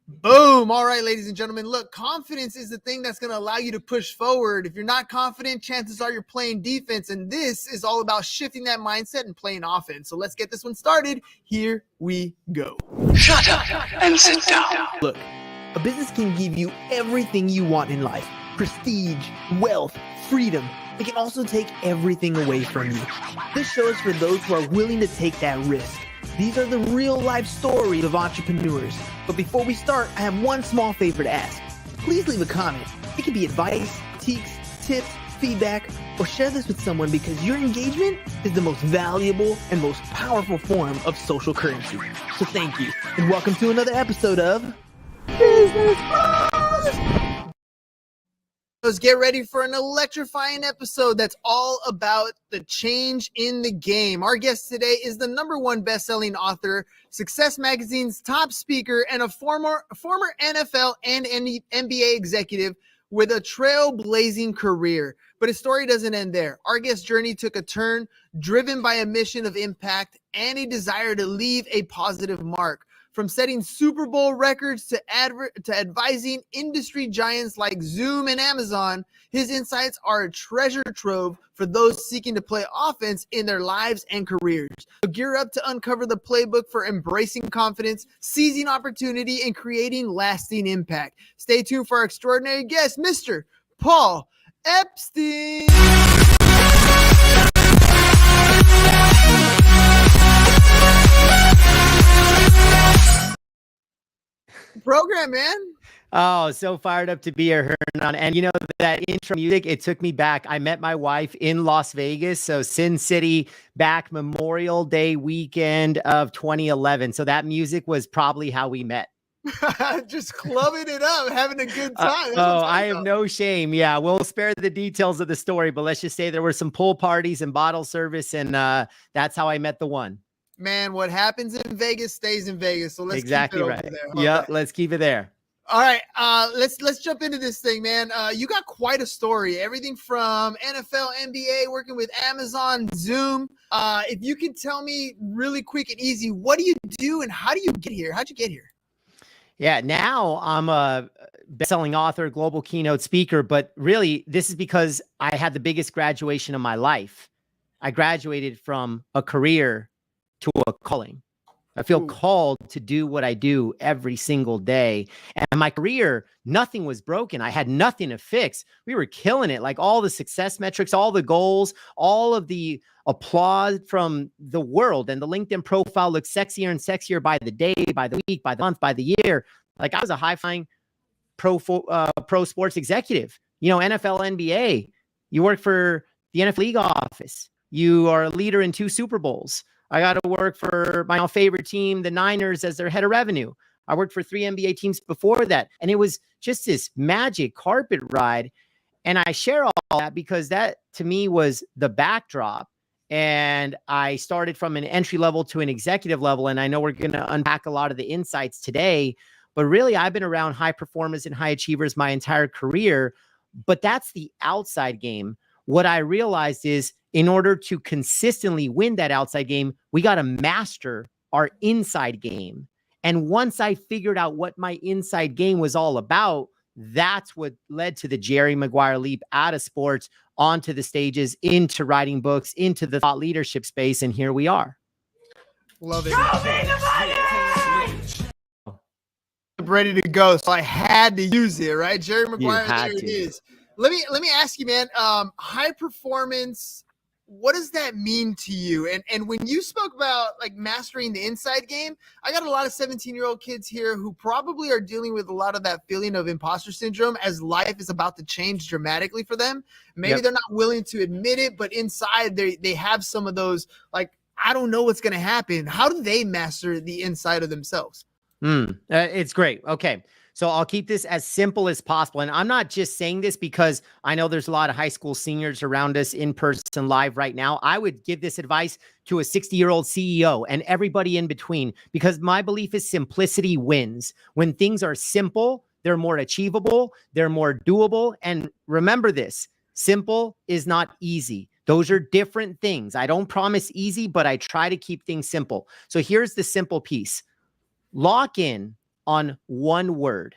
Boom. All right, ladies and gentlemen, look, confidence is the thing that's going to allow you to push forward. If you're not confident, chances are you're playing defense. And this is all about shifting that mindset and playing offense. So let's get this one started. Here we go. Shut up and sit down. Look, a business can give you everything you want in life: prestige, wealth, freedom. It can also take everything away from you. This show is for those who are willing to take that risk. These are the real life stories of entrepreneurs. But before we start, I have one small favor to ask. Please leave a comment. It can be advice, critiques, tips, feedback, or share this with someone, because your engagement is the most valuable and most powerful form of social currency. So thank you, and welcome to another episode of Business Bros. Let's get ready for an electrifying episode that's all about the change in the game. Our guest today is the #1 best-selling author, Success Magazine's top speaker, and a former NFL and NBA executive with a trailblazing career. But his story doesn't end there. Our guest's journey took a turn driven by a mission of impact and a desire to leave a positive mark. From setting Super Bowl records to advising industry giants like Zoom and Amazon, his insights are a treasure trove for those seeking to play offense in their lives and careers. So gear up to uncover the playbook for embracing confidence, seizing opportunity, and creating lasting impact. Stay tuned for our extraordinary guest, Mr. Paul Epstein. Program, man. Oh, so fired up to be here, Hernan. And you know, that intro music, it took me back. I met my wife in Las Vegas. So Sin City, back Memorial Day weekend of 2011. So that music was probably how we met. Just clubbing it up, having a good time. I have no shame. Yeah, we'll spare the details of the story, but let's just say there were some pool parties and bottle service. And that's how I met the one. Man, what happens in Vegas stays in Vegas. So let's exactly keep it right. over there. Yeah, let's keep it there. All right, let's jump into this thing, man. You got quite a story. Everything from NFL, NBA, working with Amazon, Zoom. If you could tell me really quick and easy, what do you do and how do you get here? How'd you get here? Yeah, now I'm a best-selling author, global keynote speaker, but really this is because I had the biggest graduation of my life. I graduated from a career to a calling. I feel called to do what I do every single day. And my career, nothing was broken. I had nothing to fix. We were killing it. Like all the success metrics, all the goals, all of the applause from the world. And the LinkedIn profile looked sexier and sexier by the day, by the week, by the month, by the year. Like I was a high-flying pro sports executive. You know, NFL, NBA. You work for the NFL league office. You are a leader in 2 Super Bowls. I got to work for my favorite team, the Niners, as their head of revenue. I worked for 3 NBA teams before that. And it was just this magic carpet ride. And I share all that because that, to me, was the backdrop. And I started from an entry level to an executive level. And I know we're going to unpack a lot of the insights today. But really, I've been around high performers and high achievers my entire career. But that's the outside game. What I realized is, in order to consistently win that outside game, we got to master our inside game. And once I figured out what my inside game was all about, that's what led to the Jerry Maguire leap out of sports onto the stages, into writing books, into the thought leadership space. And here we are. Love it. Ready to go. So I had to use it, right? Jerry Maguire, there it is. Let me ask you, man, high performance, what does that mean to you? And when you spoke about like mastering the inside game, I got a lot of 17-year-old kids here who probably are dealing with a lot of that feeling of imposter syndrome as life is about to change dramatically for them. Maybe they're not willing to admit it, but inside they have some of those, like, I don't know what's going to happen. How do they master the inside of themselves? It's great. Okay. So I'll keep this as simple as possible. And I'm not just saying this because I know there's a lot of high school seniors around us in person live right now. I would give this advice to a 60-year-old CEO and everybody in between, because my belief is simplicity wins. When things are simple, they're more achievable, they're more doable. And remember this, simple is not easy. Those are different things. I don't promise easy, but I try to keep things simple. So here's the simple piece. Lock in on one word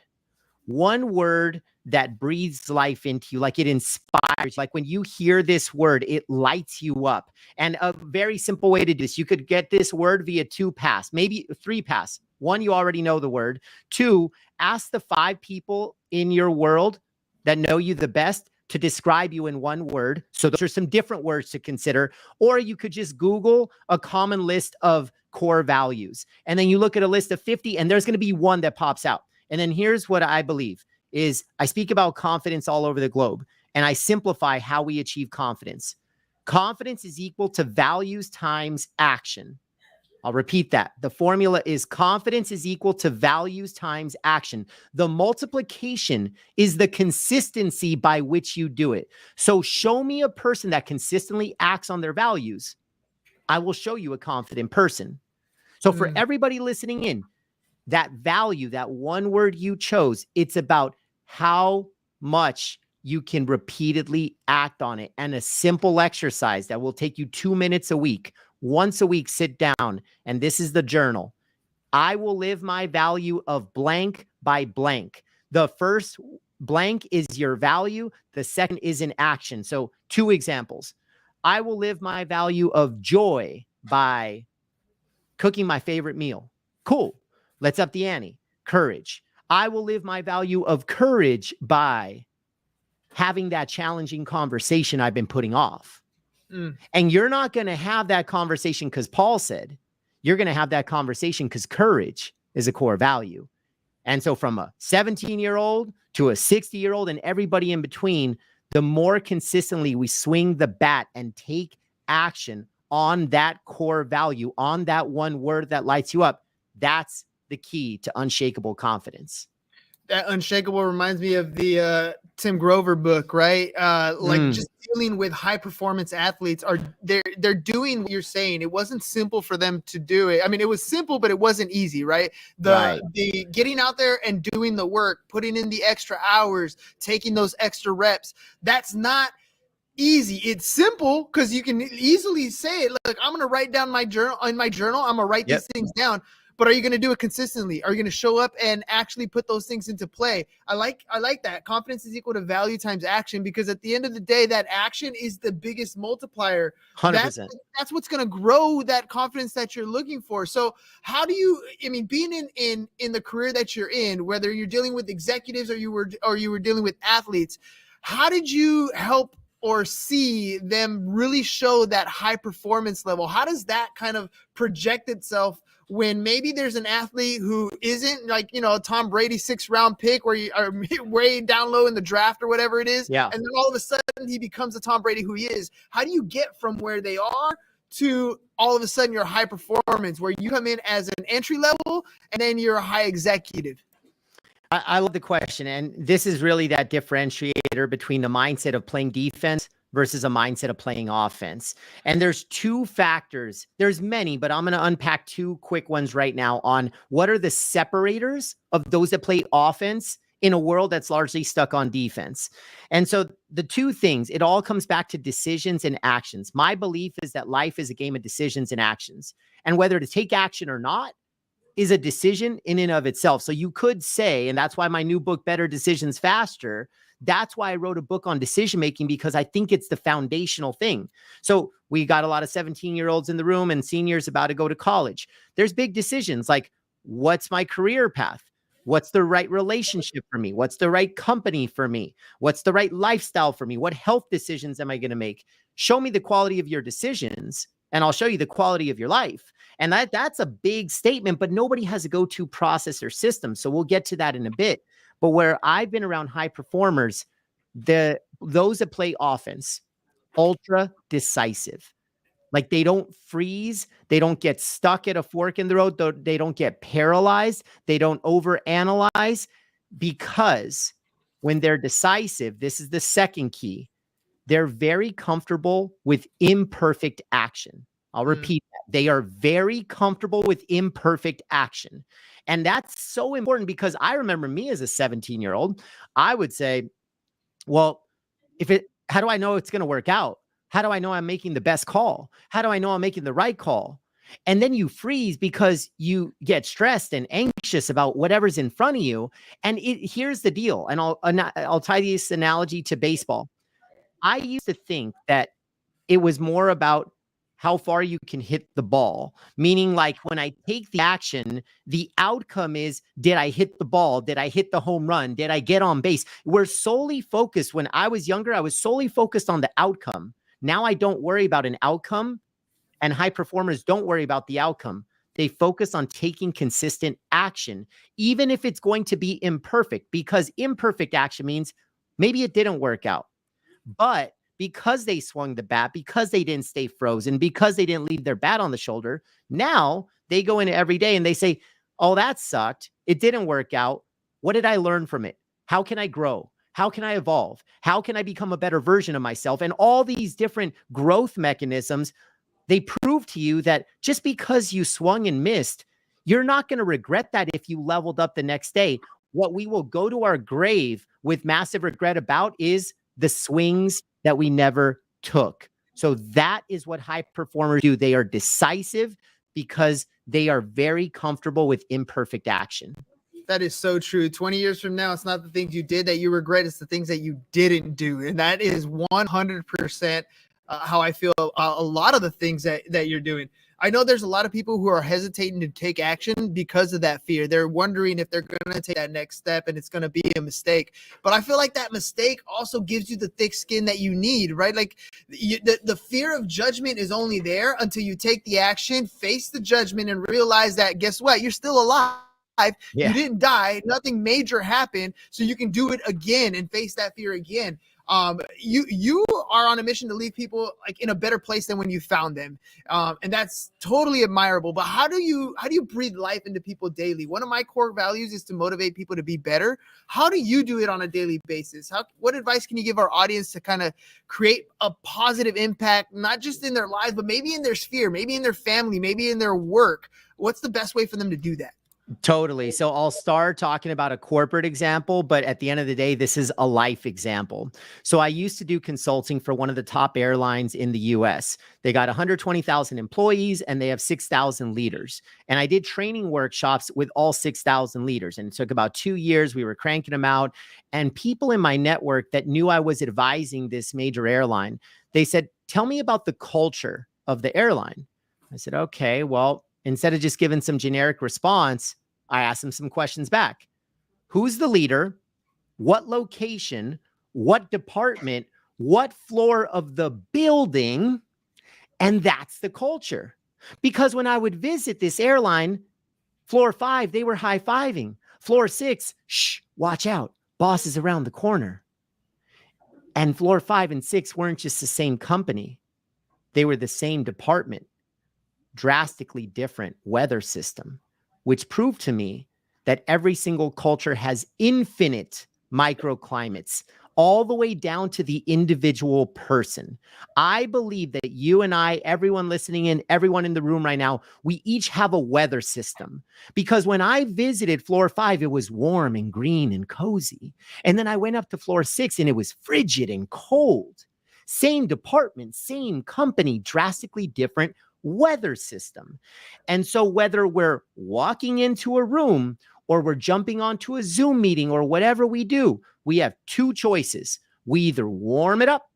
that breathes life into you, like it inspires. Like when you hear this word, it lights you up. And a very simple way to do this, you could get this word via 2 pass, maybe 3 pass. 1, you already know the word. 2, ask the 5 people in your world that know you the best to describe you in one word. So those are some different words to consider. Or you could just Google a common list of core values. And then you look at a list of 50 and there's going to be one that pops out. And then here's what I believe is I speak about confidence all over the globe, and I simplify how we achieve confidence. Confidence is equal to values times action. I'll repeat that. The formula is confidence is equal to values times action. The multiplication is the consistency by which you do it. So show me a person that consistently acts on their values. I will show you a confident person. So for everybody listening in, that value, that one word you chose, it's about how much you can repeatedly act on it. And a simple exercise that will take you 2 minutes a week. Once a week, sit down, and this is the journal. I will live my value of blank by blank. The first blank is your value. The second is an action. So 2 examples. I will live my value of joy by cooking my favorite meal. Cool. Let's up the ante. Courage. I will live my value of courage by having that challenging conversation I've been putting off. And you're not going to have that conversation because Paul said. You're going to have that conversation because courage is a core value. And so from a 17-year-old to a 60-year-old and everybody in between, the more consistently we swing the bat and take action on that core value, on that one word that lights you up, that's the key to unshakable confidence. That Unshakable reminds me of the Tim Grover book, right? Just dealing with high performance athletes they're doing what you're saying. It wasn't simple for them to do it. I mean, it was simple, but it wasn't easy, right? The getting out there and doing the work, putting in the extra hours, taking those extra reps. That's not easy. It's simple because you can easily say it. Look, I'm going to write down my journal. I'm going to write these things down. But are you going to do it consistently? Are you going to show up and actually put those things into play? I like that. Confidence is equal to value times action, because at the end of the day, that action is the biggest multiplier. 100%. That's what's going to grow that confidence that you're looking for. So how do you, I mean, being in the career that you're in, whether you're dealing with executives or you were dealing with athletes, how did you help or see them really show that high performance level? How does that kind of project itself when maybe there's an athlete who isn't like, Tom Brady 6th round pick where you are way down low in the draft or whatever it is. Yeah. And then all of a sudden he becomes the Tom Brady who he is. How do you get from where they are to all of a sudden your high performance, where you come in as an entry level and then you're a high executive? I love the question. And this is really that differentiator between the mindset of playing defense versus a mindset of playing offense. And there's 2 factors. There's many, but I'm going to unpack 2 quick ones right now on what are the separators of those that play offense in a world that's largely stuck on defense. And so the 2 things, it all comes back to decisions and actions. My belief is that life is a game of decisions and actions. And whether to take action or not is a decision in and of itself. So you could say, and that's why my new book, Better Decisions Faster, that's why I wrote a book on decision making, because I think it's the foundational thing. So we got a lot of 17-year-olds in the room and seniors about to go to college. There's big decisions like, what's my career path? What's the right relationship for me? What's the right company for me? What's the right lifestyle for me? What health decisions am I going to make? Show me the quality of your decisions, and I'll show you the quality of your life. And that's a big statement, but nobody has a go-to process or system. So we'll get to that in a bit. But where I've been around high performers, those that play offense, ultra decisive. Like they don't freeze. They don't get stuck at a fork in the road. They don't get paralyzed. They don't overanalyze, because when they're decisive, this is the second key. They're very comfortable with imperfect action. I'll repeat that. They are very comfortable with imperfect action. And that's so important, because I remember me as a 17-year-old, I would say, well, how do I know it's going to work out? How do I know I'm making the best call? How do I know I'm making the right call? And then you freeze because you get stressed and anxious about whatever's in front of you. And here's the deal. And I'll tie this analogy to baseball. I used to think that it was more about how far you can hit the ball, meaning like when I take the action, the outcome is, did I hit the ball? Did I hit the home run? Did I get on base? We're solely focused. When I was younger, I was solely focused on the outcome. Now I don't worry about an outcome, and high performers don't worry about the outcome. They focus on taking consistent action, even if it's going to be imperfect, because imperfect action means maybe it didn't work out. But because they swung the bat, because they didn't stay frozen, because they didn't leave their bat on the shoulder, now they go in every day and they say, oh, that sucked. It didn't work out. What did I learn from it? How can I grow? How can I evolve? How can I become a better version of myself? And all these different growth mechanisms, they prove to you that just because you swung and missed, you're not going to regret that if you leveled up the next day. What we will go to our grave with massive regret about is the swings that we never took. So that is what high performers do. They are decisive because they are very comfortable with imperfect action. That is so true. 20 years from now, it's not the things you did that you regret. It's the things that you didn't do. And that is 100% how I feel a lot of the things that you're doing. I know there's a lot of people who are hesitating to take action because of that fear. They're wondering if they're going to take that next step and it's going to be a mistake. But I feel like that mistake also gives you the thick skin that you need, right? Like the fear of judgment is only there until you take the action, face the judgment, and realize that, guess what? You're still alive. Yeah. You didn't die. Nothing major happened. So you can do it again and face that fear again. You are on a mission to leave people like in a better place than when you found them. And that's totally admirable. But how do you breathe life into people daily? One of my core values is to motivate people to be better. How do you do it on a daily basis? What advice can you give our audience to kind of create a positive impact, not just in their lives, but maybe in their sphere, maybe in their family, maybe in their work? What's the best way for them to do that? Totally. So I'll start talking about a corporate example, but at the end of the day, this is a life example. So I used to do consulting for one of the top airlines in the US. They got 120,000 employees and they have 6,000 leaders. And I did training workshops with all 6,000 leaders. And it took about 2 years. We were cranking them out. And people in my network that knew I was advising this major airline, they said, tell me about the culture of the airline. I said, okay, well, instead of just giving some generic response, I asked them some questions back. Who's the leader? What location? What department? What floor of the building? And that's the culture. Because when I would visit this airline, floor 5, they were high-fiving. Floor 6, shh, watch out. Boss is around the corner. And floor 5 and 6 weren't just the same company. They were the same department. Drastically different weather system, which proved to me that every single culture has infinite microclimates, all the way down to the individual person. I believe that you and I, everyone listening in, everyone in the room right now, we each have a weather system. Because when I visited floor 5, it was warm and green and cozy. And then I went up to floor 6 and it was frigid and cold. Same department, same company, drastically different weather system. And so whether we're walking into a room or we're jumping onto a Zoom meeting or whatever we do, we have 2 choices. We either warm it up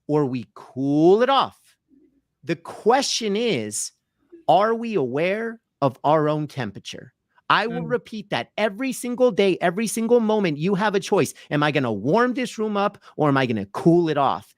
or we cool it off. The question is, are we aware of our own temperature? I will repeat that every single day, every single moment. You have a choice. Am I going to warm this room up or am I going to cool it off?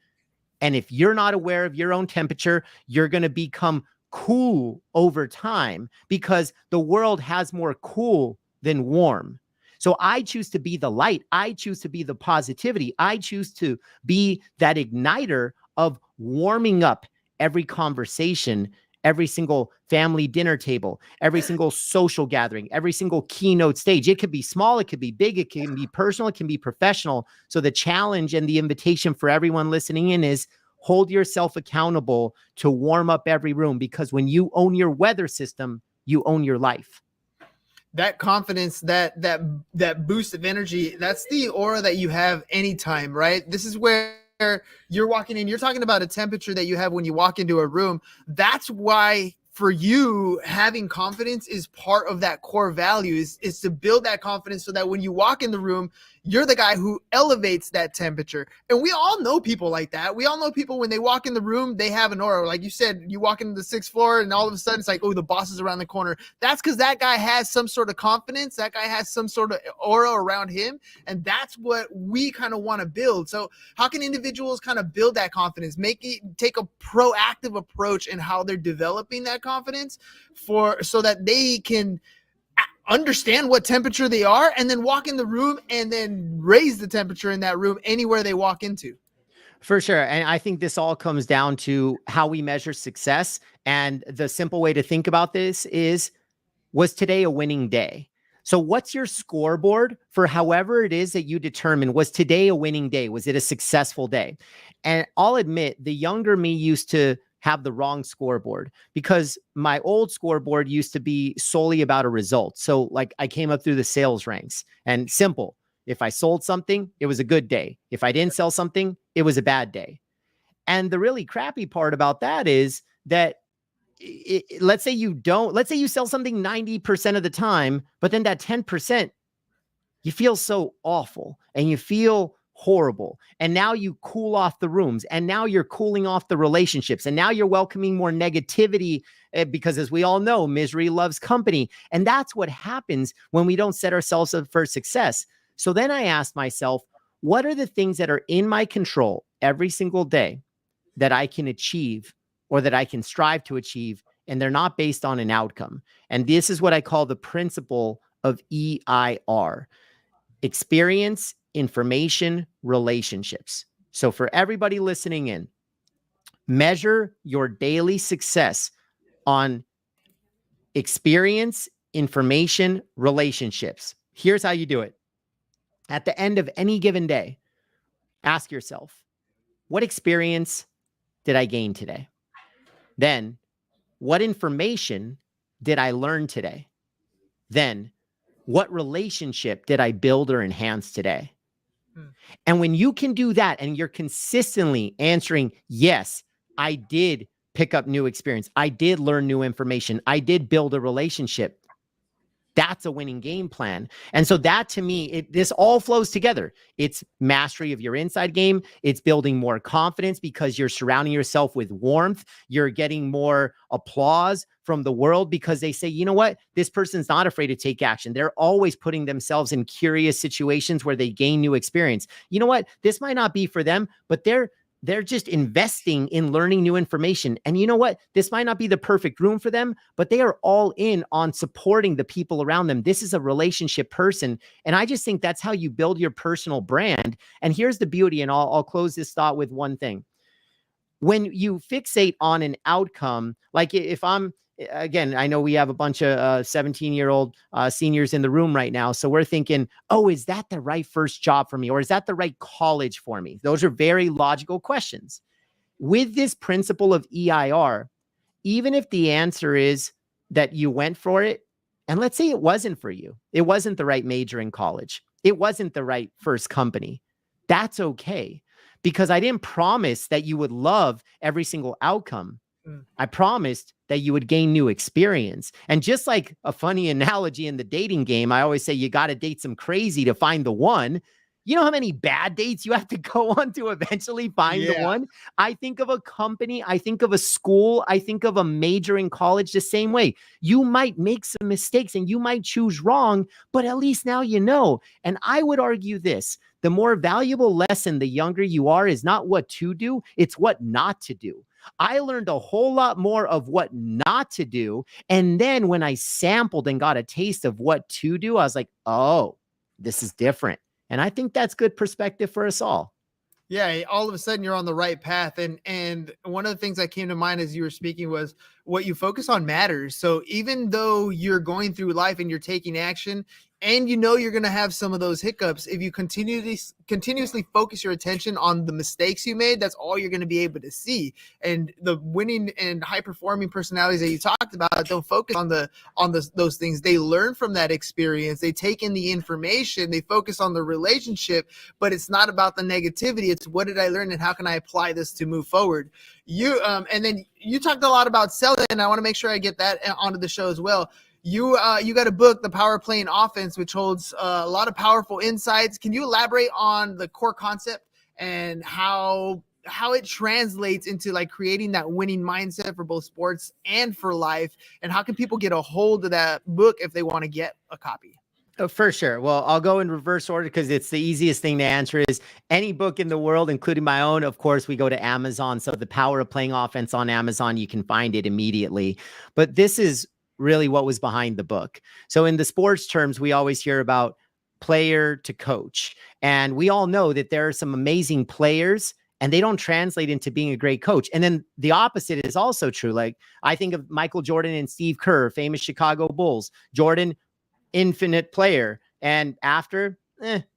And if you're not aware of your own temperature, you're going to become cool over time because the world has more cool than warm. So I choose to be the light. I choose to be the positivity. I choose to be that igniter of warming up every conversation, every single family dinner table, every single social gathering, every single keynote stage. It could be small, it could be big, it can be personal, it can be professional. So the challenge and the invitation for everyone listening in is hold yourself accountable to warm up every room, because when you own your weather system, you own your life. That confidence, that boost of energy, that's the aura that you have anytime, right? This is where you're walking in, you're talking about a temperature that you have when you walk into a room. That's why for you, having confidence is part of that core value, is to build that confidence so that when you walk in the room, you're the guy who elevates that temperature. And we all know people like that. We all know people when they walk in the room, they have an aura. Like you said, you walk into the 6th floor and all of a sudden it's like, oh, the boss is around the corner. That's because that guy has some sort of confidence. That guy has some sort of aura around him. And that's what we kind of want to build. So how can individuals kind of build that confidence, take a proactive approach in how they're developing that confidence so that they can understand what temperature they are and then walk in the room and then raise the temperature in that room anywhere they walk into? For sure. And I think this all comes down to how we measure success. And the simple way to think about this is, was today a winning day? So what's your scoreboard for however it is that you determine, was today a winning day? Was it a successful day? And I'll admit, the younger me used to have the wrong scoreboard, because my old scoreboard used to be solely about a result. So like I came up through the sales ranks, and simple. If I sold something, it was a good day. If I didn't sell something, it was a bad day. And the really crappy part about that is that let's say you sell something 90% of the time, but then that 10%, you feel so awful and you feel horrible. And now you cool off the rooms, and now you're cooling off the relationships, and now you're welcoming more negativity because, as we all know, misery loves company. And that's what happens when we don't set ourselves up for success. So then I asked myself, what are the things that are in my control every single day that I can achieve or that I can strive to achieve, and they're not based on an outcome? And this is what I call the principle of EIR: experience, information, relationships. So for everybody listening in, measure your daily success on experience, information, relationships. Here's how you do it. At the end of any given day, ask yourself, what experience did I gain today? Then, what information did I learn today? Then, what relationship did I build or enhance today? And when you can do that and you're consistently answering, yes, I did pick up new experience, I did learn new information, I did build a relationship, that's a winning game plan. And so that, to me, this all flows together. It's mastery of your inside game. It's building more confidence because you're surrounding yourself with warmth. You're getting more applause from the world because they say, you know what? This person's not afraid to take action. They're always putting themselves in curious situations where they gain new experience. You know what? This might not be for them, but they're just investing in learning new information. And you know what? This might not be the perfect room for them, but they are all in on supporting the people around them. This is a relationship person. And I just think that's how you build your personal brand. And here's the beauty, and I'll close this thought with one thing. When you fixate on an outcome, like if I'm, again, I know we have a bunch of 17-year-old seniors in the room right now. So we're thinking, oh, is that the right first job for me? Or is that the right college for me? Those are very logical questions. With this principle of EIR, even if the answer is that you went for it, and let's say it wasn't for you, it wasn't the right major in college, it wasn't the right first company, that's okay. Because I didn't promise that you would love every single outcome. I promised that you would gain new experience. And just like a funny analogy in the dating game, I always say you got to date some crazy to find the one. You know how many bad dates you have to go on to eventually find the one? I think of a company, I think of a school, I think of a major in college the same way. You might make some mistakes and you might choose wrong, but at least now you know. And I would argue this: the more valuable lesson the younger you are is not what to do, it's what not to do. I learned a whole lot more of what not to do. And then when I sampled and got a taste of what to do, I was like, oh, this is different. And I think that's good perspective for us all. Yeah, all of a sudden you're on the right path. And one of the things that came to mind as you were speaking was what you focus on matters. So even though you're going through life and you're taking action, and you know you're going to have some of those hiccups, if you continuously focus your attention on the mistakes you made, that's all you're going to be able to see. And the winning and high performing personalities that you talked about don't focus on those things. They learn from that experience. They take in the information. They focus on the relationship, but it's not about the negativity. It's what did I learn and how can I apply this to move forward? And then you talked a lot about selling, and I want to make sure I get that onto the show as well. You got a book, The Power of Playing Offense, which holds a lot of powerful insights. Can you elaborate on the core concept and how it translates into like creating that winning mindset for both sports and for life? And how can people get a hold of that book if they want to get a copy? Oh, for sure. Well, I'll go in reverse order because it's the easiest thing to answer is any book in the world, including my own. Of course, we go to Amazon. So The Power of Playing Offense on Amazon, you can find it immediately. But this is really what was behind the book. So in the sports terms, we always hear about player to coach. And we all know that there are some amazing players and they don't translate into being a great coach. And then the opposite is also true. Like I think of Michael Jordan and Steve Kerr, famous Chicago Bulls. Jordan, infinite player. And after,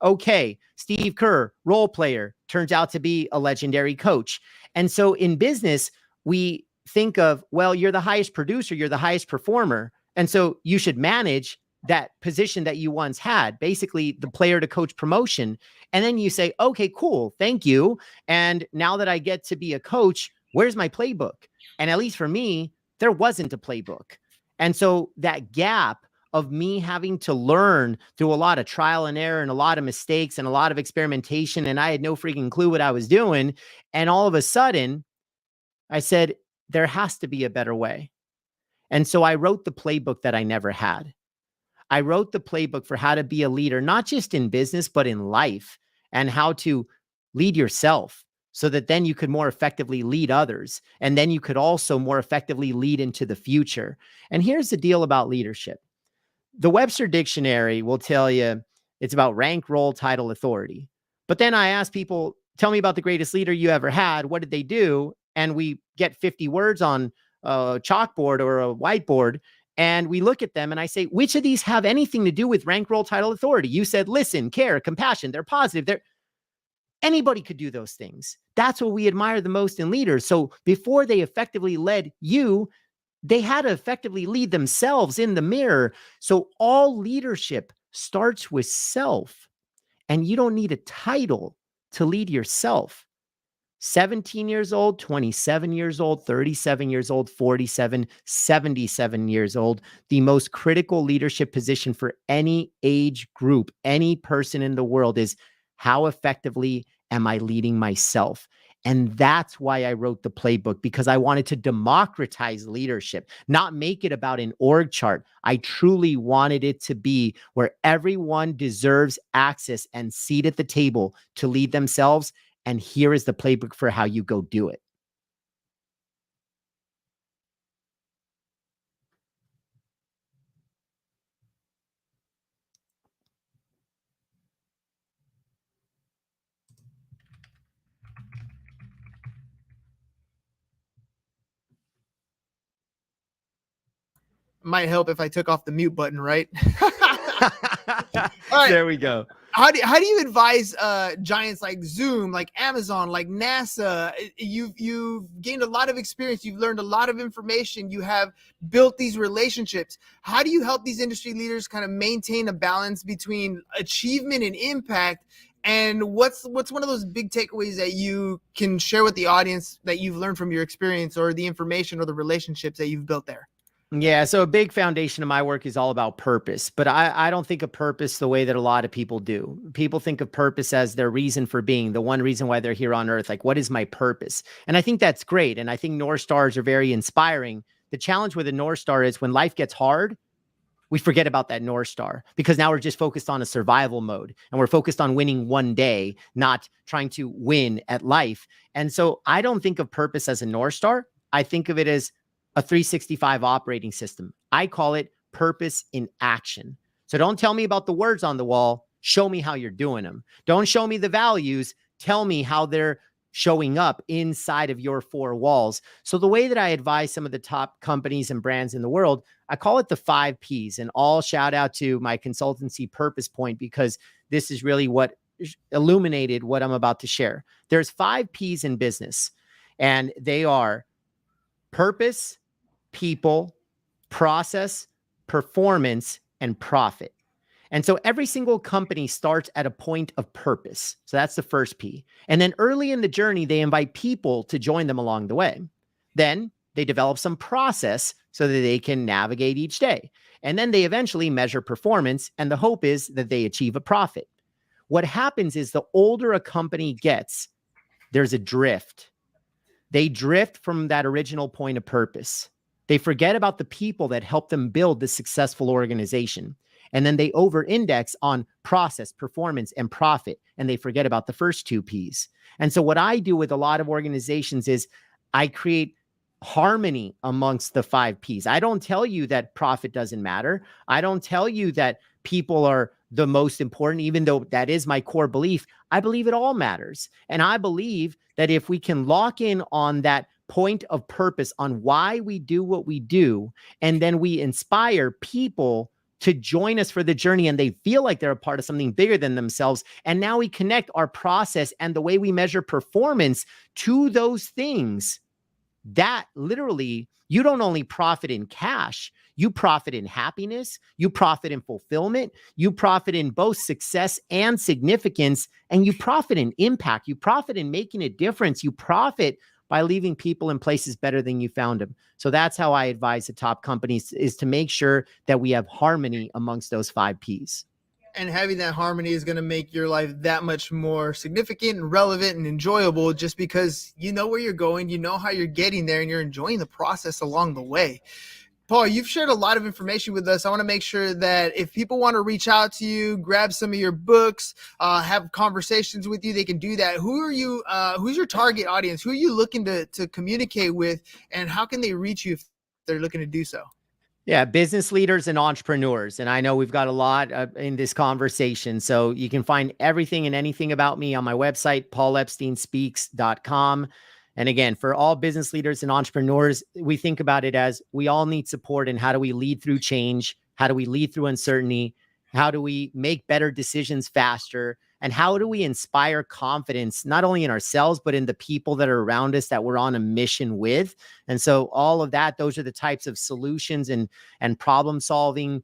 okay. Steve Kerr, role player, turns out to be a legendary coach. And so in business, we think of, well, you're the highest producer, you're the highest performer. And so you should manage that position that you once had, basically the player to coach promotion. And then you say, okay, cool. Thank you. And now that I get to be a coach, where's my playbook? And at least for me, there wasn't a playbook. And so that gap of me having to learn through a lot of trial and error and a lot of mistakes and a lot of experimentation, and I had no freaking clue what I was doing. And all of a sudden, I said, there has to be a better way. And so I wrote the playbook that I never had. I wrote the playbook for how to be a leader, not just in business, but in life, and how to lead yourself so that then you could more effectively lead others. And then you could also more effectively lead into the future. And here's the deal about leadership. The Webster Dictionary will tell you it's about rank, role, title, authority. But then I ask people, tell me about the greatest leader you ever had. What did they do? And we get 50 words on a chalkboard or a whiteboard. And we look at them and I say, which of these have anything to do with rank, role, title, authority? You said, listen, care, compassion. They're positive. Anybody could do those things. That's what we admire the most in leaders. So before they effectively led you, they had to effectively lead themselves in the mirror. So all leadership starts with self, and you don't need a title to lead yourself. 17 years old, 27 years old, 37 years old, 47, 77 years old, the most critical leadership position for any age group, any person in the world is how effectively am I leading myself? And that's why I wrote the playbook, because I wanted to democratize leadership, not make it about an org chart. I truly wanted it to be where everyone deserves access and seat at the table to lead themselves. And here is the playbook for how you go do it. Might help if I took off the mute button, right? All right. There we go. How do you advise giants like Zoom, like Amazon, like NASA? You've gained a lot of experience. You've learned a lot of information. You have built these relationships. How do you help these industry leaders kind of maintain a balance between achievement and impact? And what's one of those big takeaways that you can share with the audience that you've learned from your experience, or the information or the relationships that you've built there? Yeah, so a big foundation of my work is all about purpose, but I don't think of purpose the way that a lot of people do. People think of purpose as their reason for being, the one reason why they're here on earth. Like, what is my purpose? And I think that's great. And I think North Stars are very inspiring. The challenge with a North Star is when life gets hard, we forget about that North Star, because now we're just focused on a survival mode and we're focused on winning one day, not trying to win at life. And so I don't think of purpose as a North Star. I think of it as a 365 operating system. I call it purpose in action. So don't tell me about the words on the wall. Show me how you're doing them. Don't show me the values. Tell me how they're showing up inside of your four walls. So the way that I advise some of the top companies and brands in the world, I call it the 5 Ps. And all shout out to my consultancy Purpose Point, because this is really what illuminated what I'm about to share. There's 5 Ps in business, and they are purpose, people, process, performance, and profit. And so every single company starts at a point of purpose. So that's the first P. And then early in the journey, they invite people to join them along the way. Then they develop some process so that they can navigate each day. And then they eventually measure performance, and the hope is that they achieve a profit. What happens is the older a company gets, there's a drift. They drift from that original point of purpose. They forget about the people that helped them build the successful organization. And then they over-index on process, performance, and profit. And they forget about the first two Ps. And so what I do with a lot of organizations is I create harmony amongst the 5 Ps. I don't tell you that profit doesn't matter. I don't tell you that people are the most important, even though that is my core belief. I believe it all matters. And I believe that if we can lock in on that point of purpose on why we do what we do, and then we inspire people to join us for the journey and they feel like they're a part of something bigger than themselves. And now we connect our process and the way we measure performance to those things. That literally, you don't only profit in cash, you profit in happiness, you profit in fulfillment, you profit in both success and significance, and you profit in impact, you profit in making a difference, you profit by leaving people in places better than you found them. So that's how I advise the top companies, is to make sure that we have harmony amongst those 5 Ps. And having that harmony is going to make your life that much more significant and relevant and enjoyable, just because you know where you're going, you know how you're getting there, and you're enjoying the process along the way. Paul, you've shared a lot of information with us. I want to make sure that if people want to reach out to you, grab some of your books, have conversations with you, they can do that. Who are you? Who's your target audience? Who are you looking to communicate with, and how can they reach you if they're looking to do so? Yeah, business leaders and entrepreneurs. And I know we've got a lot in this conversation. So you can find everything and anything about me on my website, paulepsteinspeaks.com. And again, for all business leaders and entrepreneurs, we think about it as we all need support. And how do we lead through change? How do we lead through uncertainty? How do we make better decisions faster? And how do we inspire confidence, not only in ourselves, but in the people that are around us that we're on a mission with? And so all of that, those are the types of solutions and problem solving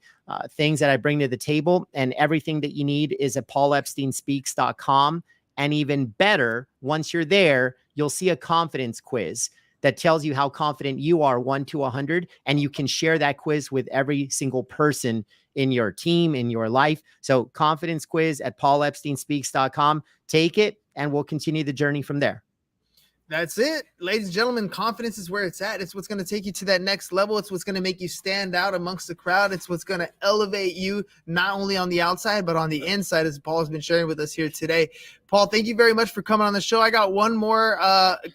things that I bring to the table. And everything that you need is at paulepsteinspeaks.com. And even better, once you're there, you'll see a confidence quiz that tells you how confident you are 1 to 100. And you can share that quiz with every single person in your team, in your life. So confidence quiz at paulepsteinspeaks.com. Take it, and we'll continue the journey from there. That's it. Ladies and gentlemen, confidence is where it's at. It's what's going to take you to that next level. It's what's going to make you stand out amongst the crowd. It's what's going to elevate you, not only on the outside, but on the inside, as Paul has been sharing with us here today. Paul, thank you very much for coming on the show. I got one more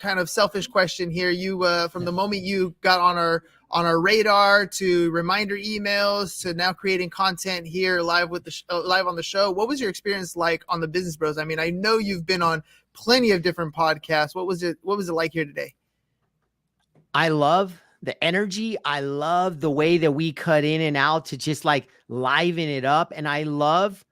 kind of selfish question here. You, from the moment you got on our radar to reminder emails to now creating content here live with live on the show, what was your experience like on the Business Bros? I mean, I know you've been on plenty of different podcasts. What was it like here today? I love the energy. I love the way that we cut in and out to just like liven it up. And I love,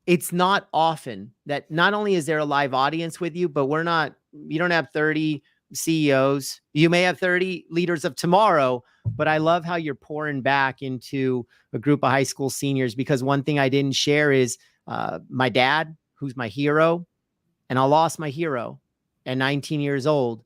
it's not often that not only is there a live audience with you, but you don't have 30 CEOs. You may have 30 leaders of tomorrow, but I love how you're pouring back into a group of high school seniors, because one thing I didn't share is my dad, who's my hero. And I lost my hero at 19 years old.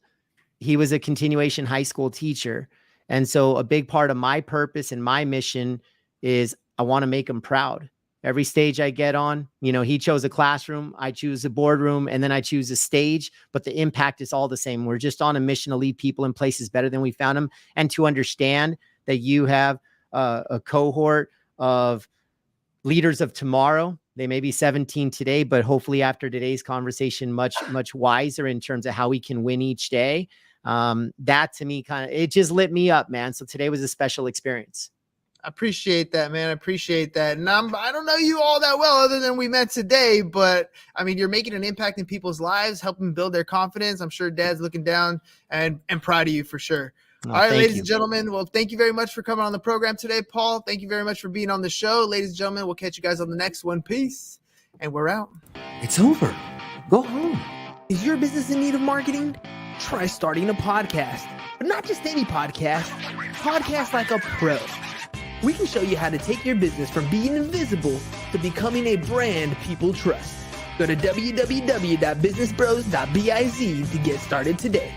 He was a continuation high school teacher. And so a big part of my purpose and my mission is I want to make him proud. Every stage I get on, he chose a classroom, I choose a boardroom, and then I choose a stage, but the impact is all the same. We're just on a mission to lead people in places better than we found them, and to understand that you have a cohort of leaders of tomorrow. They may be 17 today, but hopefully after today's conversation, much, much wiser in terms of how we can win each day. That to me it just lit me up, man. So today was a special experience. I appreciate that, man. I appreciate that. And I don't know you all that well other than we met today, but I mean, you're making an impact in people's lives, helping build their confidence. I'm sure Dad's looking down and proud of you for sure. All right, ladies and gentlemen. Well, thank you very much for coming on the program today, Paul. Thank you very much for being on the show. Ladies and gentlemen, we'll catch you guys on the next one. Peace. And we're out. It's over. Go home. Is your business in need of marketing? Try starting a podcast. But not just any podcast. Podcast like a pro. We can show you how to take your business from being invisible to becoming a brand people trust. Go to www.businessbros.biz to get started today.